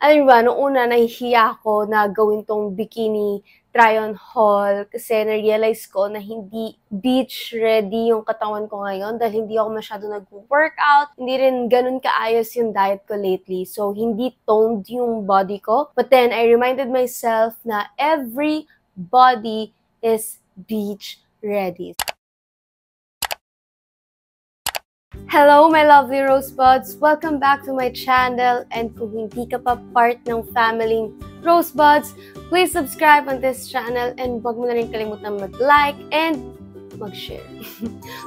Alam niyo ba, noong una nahihiya ako na gawin tong bikini try-on haul kasi na-realize ko na hindi beach ready yung katawan ko ngayon dahil hindi ako masyado nag-workout, hindi rin ganun kaayos yung diet ko lately. So, hindi toned yung body ko. But then, I reminded myself na every body is beach ready. Hello, my lovely Rosebuds! Welcome back to my channel, and kung hindi ka pa part ng family Rosebuds, please subscribe on this channel and huwag mo na rin kalimutan mag-like and mag-share.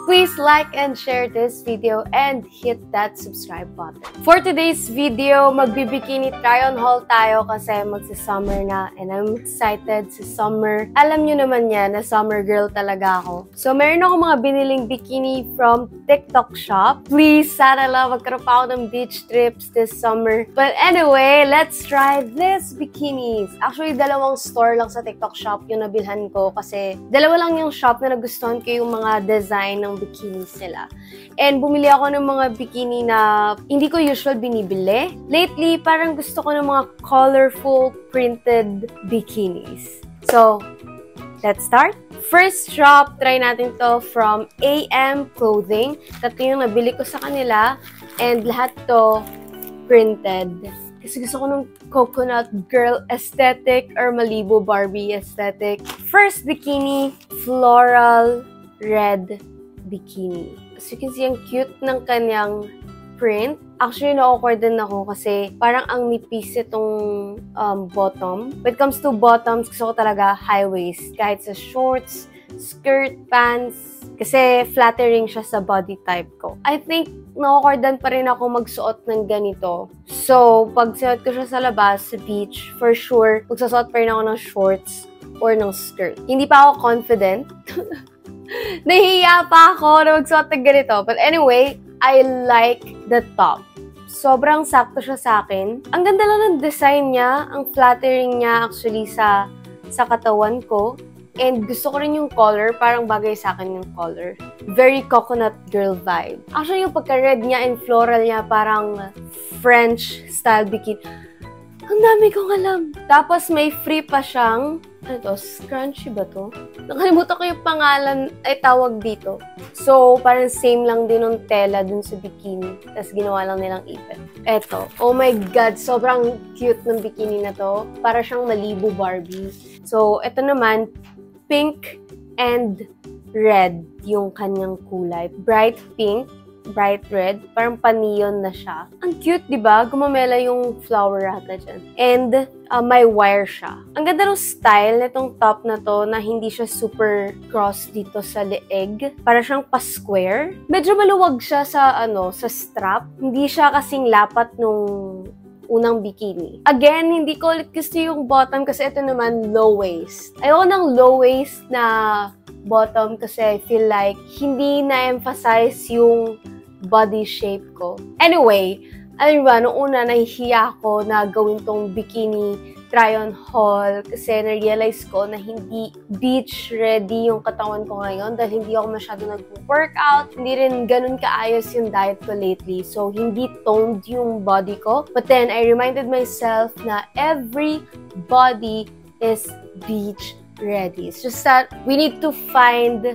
Please like and share this video and hit that subscribe button. For today's video, magbibikini try-on haul tayo kasi magsa-summer na and I'm excited sa summer. Alam nyo naman yan na summer girl talaga ako. So, meron ako mga biniling bikini from TikTok shop. Please, sana lang magkaroon pa ako ng beach trips this summer. But anyway, let's try this bikinis. Actually, dalawang store lang sa TikTok shop yung nabilhan ko kasi dalawa lang yung shop na nagustuhan ko yung mga design ng bikinis nila. And bumili ako ng mga bikini na hindi ko usual binibili. Lately, parang gusto ko ng mga colorful printed bikinis. So, let's start. First shop, try natin to from AM Clothing. Tatlo yung nabili ko sa kanila and lahat to printed. Kasi gusto ko ng coconut girl aesthetic or Malibu Barbie aesthetic. First bikini, floral red bikini. As you can see, ang cute ng kanyang print. Actually, na-awkward din ako kasi parang ang nipis itong bottom. When it comes to bottoms, gusto ko talaga high waist. Kahit sa shorts, skirt, pants. Kasi flattering siya sa body type ko. I think na-awkwardan pa rin ako magsuot ng ganito. So, pag sinuot ko siya sa labas, sa beach, for sure, magsasuot pa rin ako ng shorts or ng skirt. Hindi pa ako confident. Nahihiya pa ako na magsuot ng ganito. But anyway, I like the top. Sobrang sakto siya sa akin. Ang ganda lang ng design niya. Ang flattering niya actually sa katawan ko. And gusto ko rin yung color, parang bagay sa akin yung color. Very coconut girl vibe. Actually, yung pagka-red niya and floral niya, parang French style bikini. Ang dami kong alam. Tapos may free pa siyang, ano to, scrunchie ba to? Nakalimutan ko yung pangalan ay tawag dito. So, parang same lang din ng tela dun sa bikini. Tapos ginawa lang nilang ipit. Eto. Oh my God, sobrang cute ng bikini na to. Para siyang Malibu Barbie. So, eto naman, pink and red yung kanyang kulay. Bright pink, bright red, parang pa-neon na siya. Ang cute, di ba? Gumamela yung flower ata dyan. And may wire siya. Ang ganda ng style nitong top na to na hindi siya super cross dito sa leeg. Para siyang pa-square. Medyo maluwag siya sa, sa strap. Hindi siya kasing lapat nung unang bikini. Again, hindi ko ulit gusto yung bottom kasi ito naman low waist. Ayoko ng low waist na bottom kasi I feel like hindi na-emphasize yung body shape ko. Anyway, alam niyo ba, noong una nahihiya ako na gawin tong bikini try-on haul kasi na-realize ko na hindi beach ready yung katawan ko ngayon dahil hindi ako masyado nag-workout, hindi rin ganun kaayos yung diet ko lately. So, hindi toned yung body ko. But then, I reminded myself na every body is beach ready. It's just that we need to find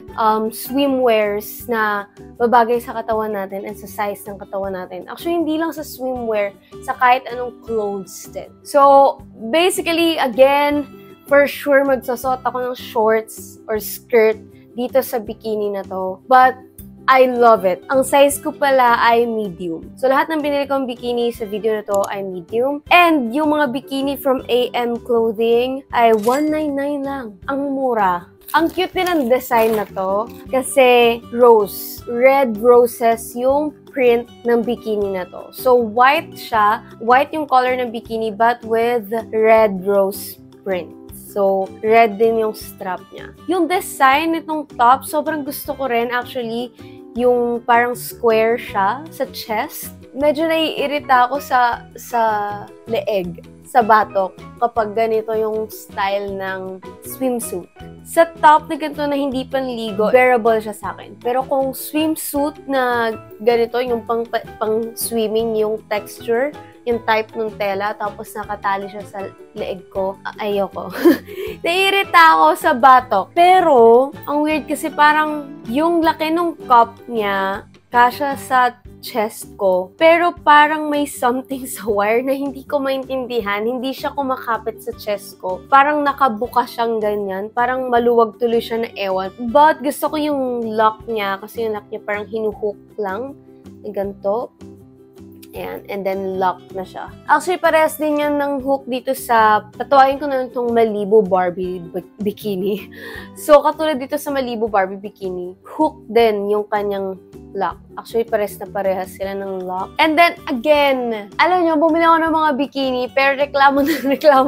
swimwears na babagay sa katawan natin and sa size ng katawan natin. Actually, hindi lang sa swimwear, sa kahit anong clothes din. So, basically, again, for sure, magsasuot ako ng shorts or skirt dito sa bikini na to. But, I love it. Ang size ko pala ay medium. So, lahat ng binili kong bikini sa video na to ay medium. And yung mga bikini from AM Clothing ay $199 lang. Ang mura. Ang cute din ang design na to kasi rose. Red roses yung print ng bikini na to. So, white siya. White yung color ng bikini but with red rose print. So, red din yung strap niya. Yung design nitong top, sobrang gusto ko rin actually yung parang square siya sa chest. medyo naiirita ako sa leeg, sa batok, kapag ganito yung style ng swimsuit. Sa top na ganito na hindi panligo, bearable siya sa akin. Pero kung swimsuit na ganito, yung pang swimming, yung texture, yung type ng tela, tapos nakatali siya sa leeg ko, ayoko. Naiirita ako sa batok. Pero, ang weird kasi parang yung laki ng cup niya, kasya sa chest ko. Pero parang may something sa wire na hindi ko maintindihan. Hindi siya kumakapit sa chest ko. Parang nakabuka siyang ganyan. Parang maluwag tuloy siya na ewan. But gusto ko yung lock niya kasi yung lock niya parang hinuhook lang. Ganito. Ayan, and then lock na siya. Actually, parehas din yan ng hook dito sa, tatuwain ko na itong Malibu Barbie bikini. So, katulad dito sa Malibu Barbie bikini, hook din yung kanyang lock. Actually, parehas sila ng lock. And then, again, alam nyo, bumili ako ng mga bikini, pero reklamo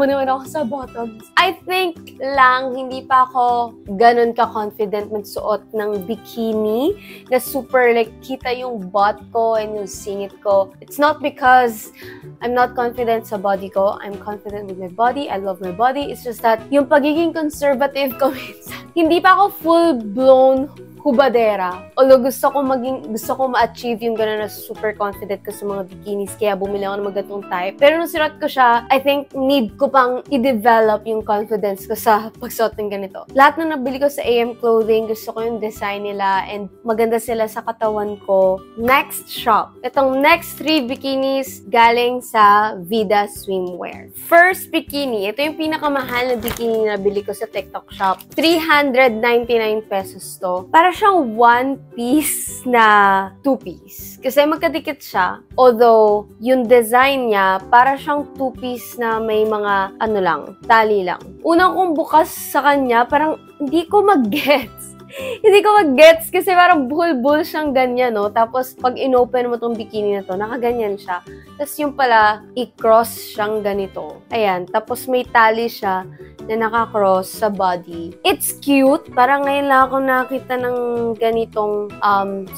naman ako sa bottoms. I think lang, hindi pa ako ganun ka-confident magsuot ng bikini na super, like, kita yung butt ko and yung singit ko. It's not because I'm not confident sa body ko. I'm confident with my body. I love my body. It's just that yung pagiging conservative ko minsan, hindi pa ako full-blown hubadera. Although gusto ko ma-achieve yung gano'n na super confident ko sa mga bikinis, kaya bumili ako ng mga gatong type. Pero nung sinuot ko siya, I think need ko pang i-develop yung confidence ko sa pagsuot ng ganito. Lahat na nabili ko sa AM Clothing, gusto ko yung design nila and maganda sila sa katawan ko. Next shop. Itong next 3 bikinis galing sa Vida Swimwear. First bikini, ito yung pinakamahal na bikini na nabili ko sa TikTok shop. 399 pesos to. Para siyang one piece na two piece. Kasi magkadikit siya. Although, yung design niya, para siyang two piece na may mga, tali lang. Unang kong bukas sa kanya, parang hindi ko mag-gets. Hindi ko mag-gets kasi parang bull siyang ganyan, no? Tapos, pag inopen mo tong bikini na to, nakaganyan siya. Tapos yung pala, i-cross siyang ganito. Ayan. Tapos may tali siya na naka-cross sa body. It's cute. Parang ngayon lang ako nakita ng ganitong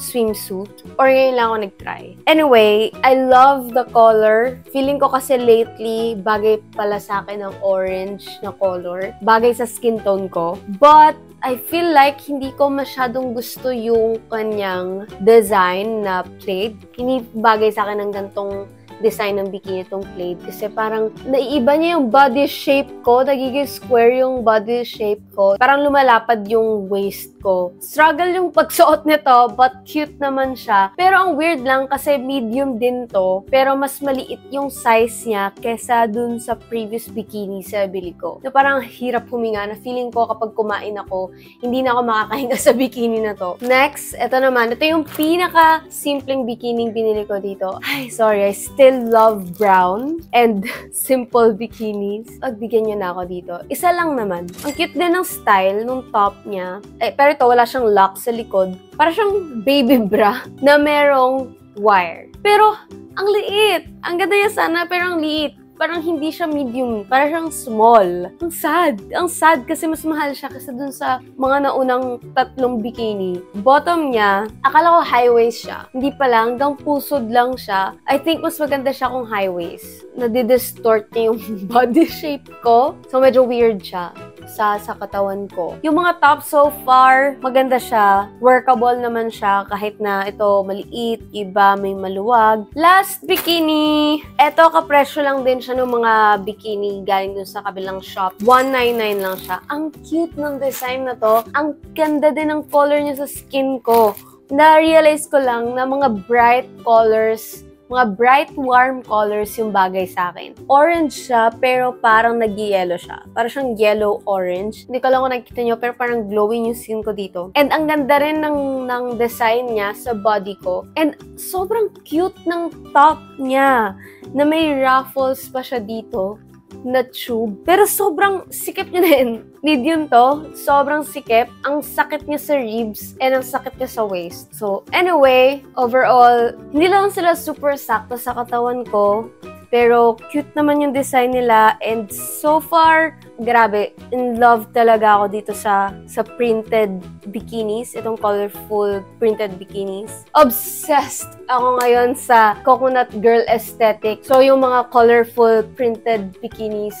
swimsuit. Or ngayon lang ako nag-try. Anyway, I love the color. Feeling ko kasi lately, bagay pala sa akin ang orange na color. Bagay sa skin tone ko. But, I feel like hindi ko masyadong gusto yung kanyang design na plaid. Hindi bagay sa akin ng gantong design ng bikini itong plaid. Kasi parang naiiba niya yung body shape ko. Nagiging square yung body shape ko. Parang lumalapad yung waist ko. Struggle yung pagsuot nito, but cute naman siya. Pero ang weird lang kasi medium din to. Pero mas maliit yung size niya kesa dun sa previous bikini sa bili ko. So parang hirap huminga na feeling ko kapag kumain ako, hindi na ako makakahinga sa bikini na to. Next, ito naman. Ito yung pinaka-simpleng bikini binili ko dito. Ay, sorry. I still love brown and simple bikinis. Pagbigyan niyo na ako dito. Isa lang naman. Ang cute din ng style nung top niya. Pero ito, wala siyang lock sa likod. Para siyang baby bra na merong wire. Pero, ang liit. Ang ganda niya sana, pero ang liit. Parang hindi siya medium. Parang siyang small. Ang sad. Ang sad kasi mas mahal siya kasi dun sa mga naunang 3 bikini. Bottom niya, akala ko high waist siya. Hindi pala, hanggang pusod lang siya. I think mas maganda siya kung high waist. Nadidistort niya yung body shape ko. So, medyo weird siya sa katawan ko. Yung mga top so far, maganda siya. Workable naman siya kahit na ito maliit, iba may maluwag. Last bikini. Ito, kapresyo lang din siya ng mga bikini galing dun sa kabilang shop. 199 lang siya. Ang cute ng design na to. Ang ganda din ng color niya sa skin ko. Na-realize ko lang na mga bright colors, mga bright, warm colors yung bagay sa akin. Orange siya, pero parang nag-yellow siya. Parang siyang yellow-orange. Hindi ko lang kung nakikita nyo, pero parang glowing yung skin ko dito. And ang ganda rin ng design niya sa body ko. And sobrang cute ng top niya, na may ruffles pa siya dito na tube. Pero sobrang sikip niya din. Medium to. Sobrang sikip. Ang sakit niya sa ribs and ang sakit niya sa waist. So, anyway, overall, hindi lang sila super sakto sa katawan ko. Pero, cute naman yung design nila. And so far, grabe, in love talaga ako dito sa printed bikinis. Itong colorful printed bikinis. Obsessed ako ngayon sa coconut girl aesthetic. So, yung mga colorful printed bikinis,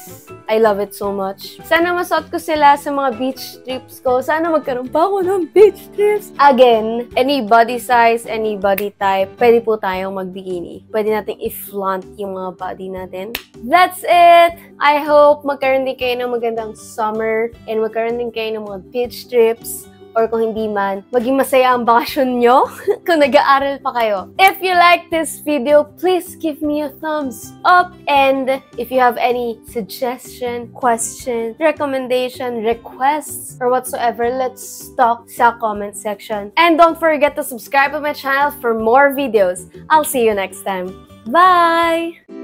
I love it so much. Sana masuot ko sila sa mga beach trips ko. Sana magkaroon pa ako ng beach trips. Again, any body size, any body type, pwede po tayong magbikini. Pwede nating i-flaunt yung mga body natin. That's it! I hope magkaroon din kayo ng magandang summer and magkaroon din kayo ng mga beach trips. Or kung hindi man, maging masaya ang bakasyon nyo kung nag-aaral pa kayo. If you like this video, please give me a thumbs up. And if you have any suggestion, question, recommendation, requests, or whatsoever, let's talk sa comment section. And don't forget to subscribe to my channel for more videos. I'll see you next time. Bye!